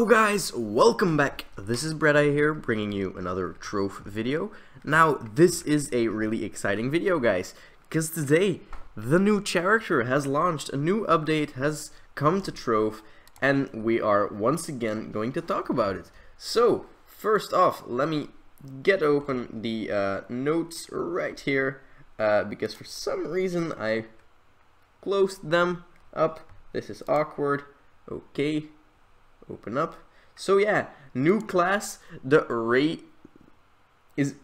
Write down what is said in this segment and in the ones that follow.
guys, welcome back. This is Breda here, bringing you another Trove video. Now, this is a really exciting video, guys, because today the new character has launched, a new update has come to Trove, and we are once again going to talk about it. So, first off, let me get open the notes right here, because for some reason I closed them up. This is awkward. Okay. Open up. So yeah, new class, the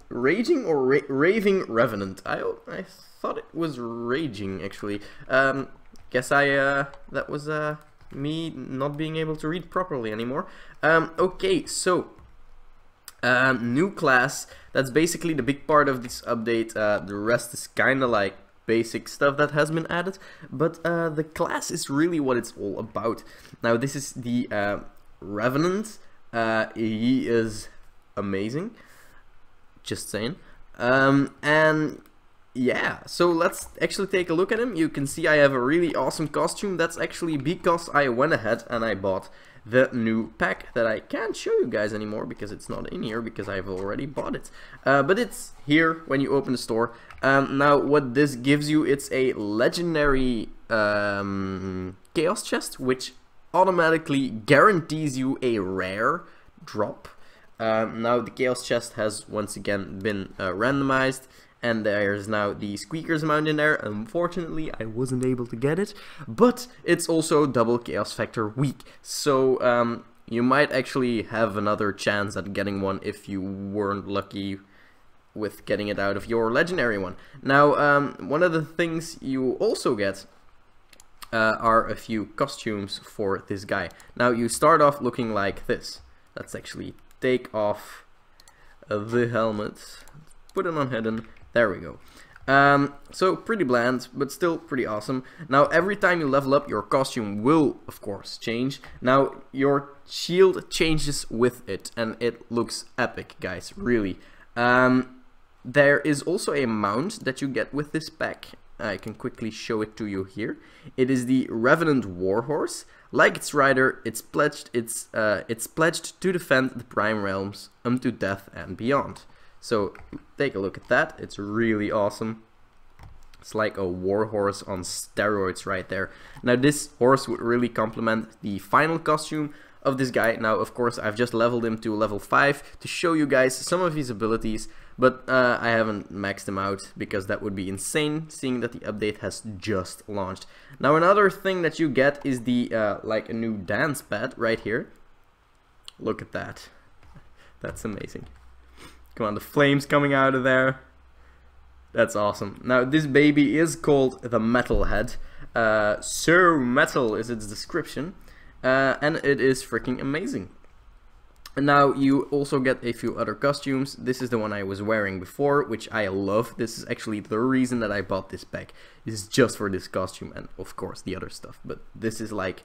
Raging or Raving Revenant. I thought it was Raging actually. Guess that was me not being able to read properly anymore. Okay, so new class. That's basically the big part of this update. The rest is kind of like basic stuff that has been added, but the class is really what it's all about. Now this is the Revenant. He is amazing, just saying. And yeah, so let's actually take a look at him. You can see I have a really awesome costume. That's actually because I went ahead and I bought the new pack that I can't show you guys anymore because it's not in here because I've already bought it, but it's here when you open the store. Now what this gives you, it's a legendary chaos chest, which automatically guarantees you a rare drop. Now the chaos chest has once again been randomized, and there's now the squeakers amount in there. Unfortunately, I wasn't able to get it, but it's also double chaos factor weak, so you might actually have another chance at getting one if you weren't lucky with getting it out of your legendary one. Now, one of the things you also get are a few costumes for this guy. Now, you start off looking like this. Let's actually take off the helmet, put it on hidden. There we go. So pretty bland, but still pretty awesome. Now every time you level up, your costume will of course change. Now your shield changes with it, and it looks epic, guys, really. There is also a mount that you get with this pack. I can quickly show it to you here. It is the Revenant Warhorse. Like its rider, it's pledged to defend the Prime Realms unto death and beyond. So take a look at that. It's really awesome. It's like a warhorse on steroids right there. Now this horse would really complement the final costume of this guy. Now of course I've just leveled him to level 5 to show you guys some of his abilities, but I haven't maxed him out because that would be insane, seeing that the update has just launched. Now another thing that you get is the like a new dance pad right here. Look at that. That's amazing. Come on, the flames coming out of there. That's awesome. Now, this baby is called the Metalhead. So metal is its description. And it is freaking amazing. And now, you also get a few other costumes. This is the one I was wearing before, which I love. This is actually the reason that I bought this pack. Is just for this costume and, of course, the other stuff. But this is like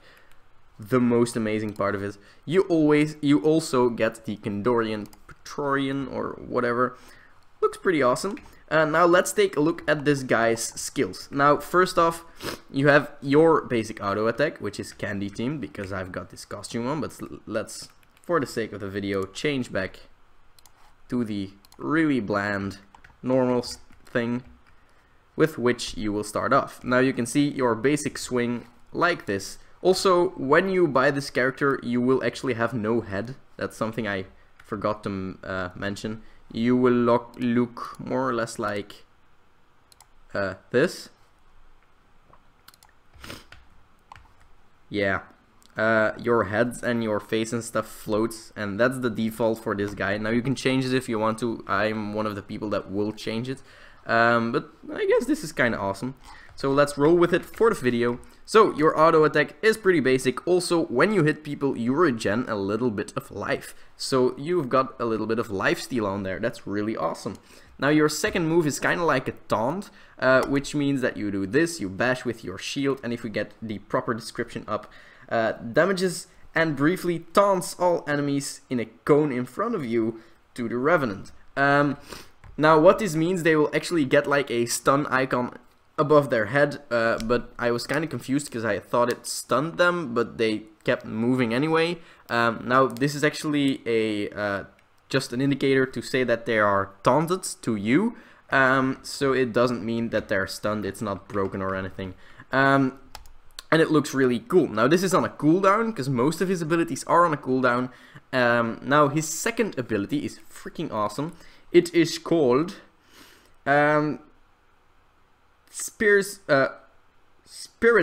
the most amazing part of it. You also get the Kandorian Petrorian or whatever. Looks pretty awesome. Now let's take a look at this guy's skills. Now first off, you have your basic auto attack, which is candy themed because I've got this costume on, but let's, for the sake of the video, change back to the really bland normal thing with which you will start off. Now you can see your basic swing like this. Also, when you buy this character, you will actually have no head. That's something I forgot to mention. You will look more or less like this. Yeah. Your heads and your face and stuff floats, and that's the default for this guy. Now you can change it if you want to. I'm one of the people that will change it. But I guess this is kind of awesome. So let's roll with it for the video. So your auto attack is pretty basic. Also, when you hit people, you regen a little bit of life. So you've got a little bit of lifesteal on there. That's really awesome. Now your second move is kind of like a taunt, which means that you do this, you bash with your shield, and if we get the proper description up, damages and briefly taunts all enemies in a cone in front of you to the Revenant. Now what this means, they will actually get like a stun icon above their head, but I was kind of confused because I thought it stunned them, but they kept moving anyway. Now this is actually a just an indicator to say that they are taunted to you, so it doesn't mean that they're stunned. It's not broken or anything. And it looks really cool. Now this is on a cooldown, because most of his abilities are on a cooldown. Now his second ability is freaking awesome. It is called Spirit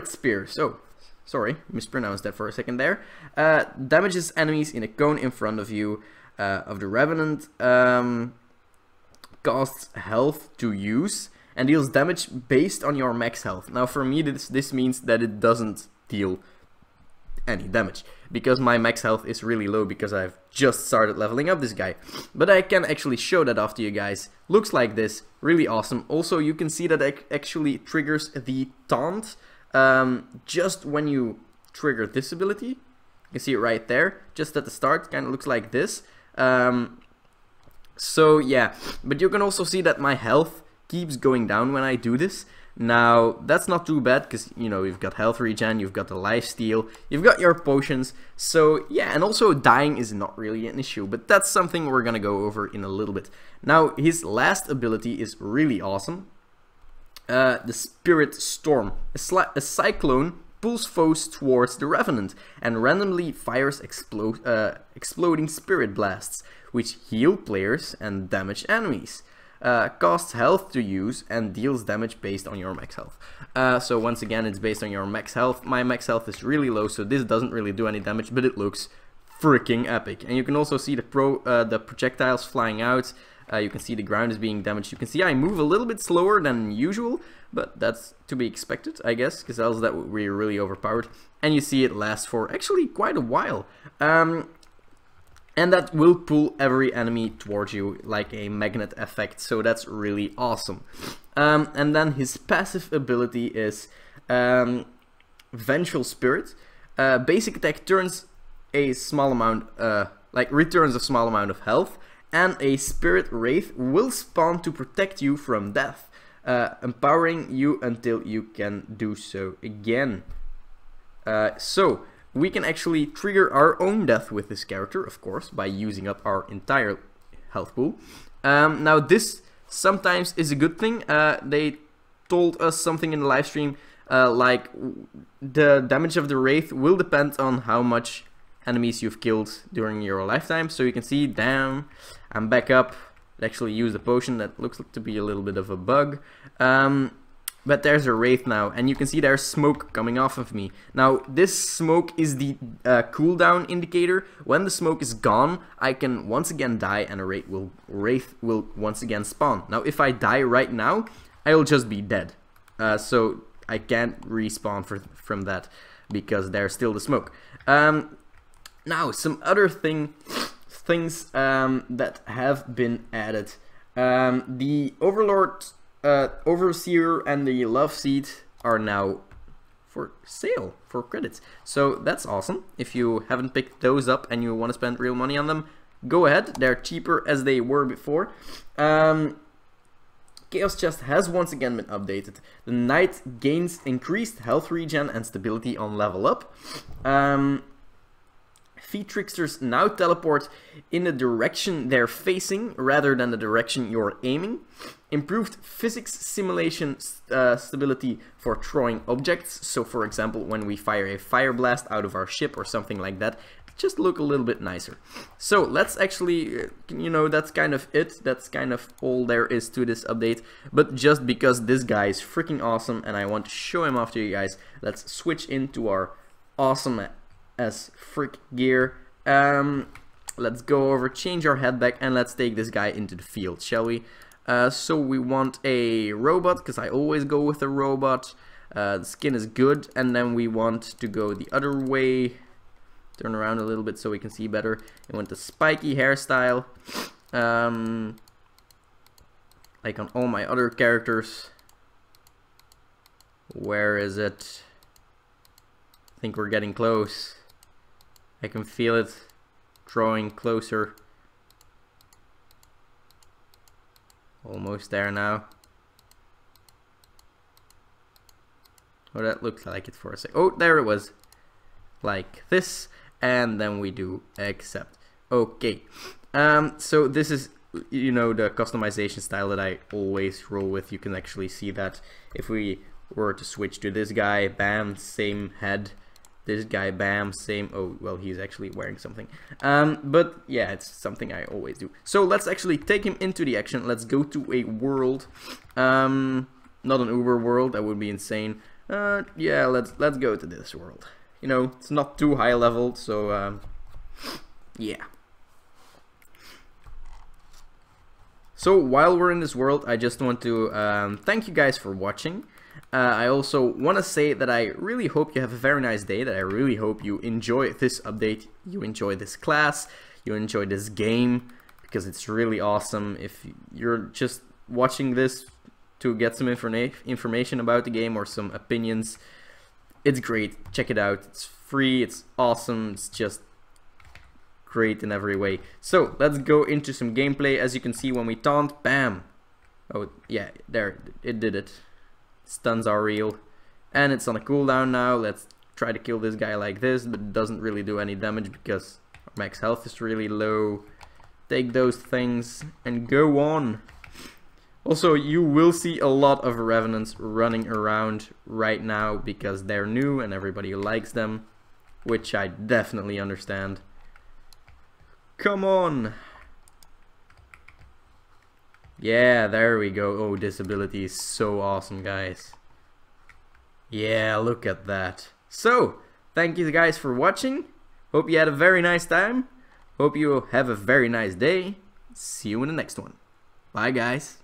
Spear. So, sorry, mispronounced that for a second there. Damages enemies in a cone in front of you of the Revenant. Costs health to use and deals damage based on your max health. Now for me this means that it doesn't deal any damage, because my max health is really low because I've just started leveling up this guy. But I can actually show that off to you guys. Looks like this, really awesome. Also you can see that it actually triggers the taunt just when you trigger this ability. You can see it right there, just at the start, kind of looks like this. So yeah, but you can also see that my health keeps going down when I do this. Now that's not too bad, because you know, you've got health regen, you've got the lifesteal, you've got your potions. So yeah, and also dying is not really an issue, but that's something we're gonna go over in a little bit. Now his last ability is really awesome. The Spirit Storm. A cyclone pulls foes towards the Revenant and randomly fires exploding spirit blasts, which heal players and damage enemies. Costs health to use and deals damage based on your max health. So once again, it's based on your max health. My max health is really low, so this doesn't really do any damage, but it looks freaking epic. And you can also see the projectiles flying out. You can see the ground is being damaged. You can see I move a little bit slower than usual, but that's to be expected, I guess, because else that would be really overpowered. And you see it lasts for actually quite a while. And that will pull every enemy towards you like a magnet effect, so that's really awesome. And then his passive ability is Vengeful Spirit. Basic attack turns a small amount, returns a small amount of health, and a Spirit Wraith will spawn to protect you from death, empowering you until you can do so again. So we can actually trigger our own death with this character, of course, by using up our entire health pool. Now this sometimes is a good thing. They told us something in the live stream, like the damage of the Wraith will depend on how much enemies you've killed during your lifetime. So you can see, down, I'm back up. Actually use the potion. That looks to be a little bit of a bug. But there's a Wraith now, and you can see there's smoke coming off of me. Now, this smoke is the cooldown indicator. When the smoke is gone, I can once again die, and a Wraith will once again spawn. Now, if I die right now, I'll just be dead. So I can't respawn from that, because there's still the smoke. Now, some other things that have been added. The Overlord... Overseer and the Love Seed are now for sale for credits, so that's awesome. If you haven't picked those up and you want to spend real money on them, go ahead. They're cheaper as they were before. Chaos Chest has once again been updated. The Knight gains increased health regen and stability on level up. Feet Tricksters now teleport in the direction they're facing rather than the direction you're aiming. Improved physics simulation stability for throwing objects. So for example, when we fire a fire blast out of our ship or something like that, just look a little bit nicer. So let's actually, you know, that's kind of it. That's kind of all there is to this update. But just because this guy is freaking awesome and I want to show him off to you guys, let's switch into our awesome as frick gear. Let's go over, change our head back, and let's take this guy into the field, shall we? So we want a robot, because I always go with a robot. The skin is good, and then we want to go the other way. Turn around a little bit so we can see better. We want the spiky hairstyle, like on all my other characters. Where is it? I think we're getting close. I can feel it drawing closer. Almost there now. Oh, that looked like it for a sec. Oh, there it was. Like this. And then we do accept. Okay. So this is, you know, the customization style that I always roll with. You can actually see that if we were to switch to this guy, bam, same head. This guy, bam, same. Oh, well, he's actually wearing something. But yeah, it's something I always do. So let's actually take him into the action. Let's go to a world. Not an Uber world. That would be insane. Yeah, let's go to this world. You know, it's not too high level, so yeah. So while we're in this world, I just want to thank you guys for watching. I also want to say that I really hope you have a very nice day, that I really hope you enjoy this update, you enjoy this class, you enjoy this game, because it's really awesome. If you're just watching this to get some information about the game or some opinions, it's great. Check it out. It's free, it's awesome, it's just great in every way. So let's go into some gameplay. As you can see, when we taunt, bam. Oh yeah, there, it did it. Stuns are real, and it's on a cooldown now. Let's try to kill this guy like this, but it doesn't really do any damage because max health is really low. Take those things and go on. Also, you will see a lot of Revenants running around right now because they're new and everybody likes them, which I definitely understand. Come on! Yeah, there we go. Oh, this ability is so awesome, guys. Yeah, look at that. So, thank you guys for watching. Hope you had a very nice time. Hope you have a very nice day. See you in the next one. Bye, guys.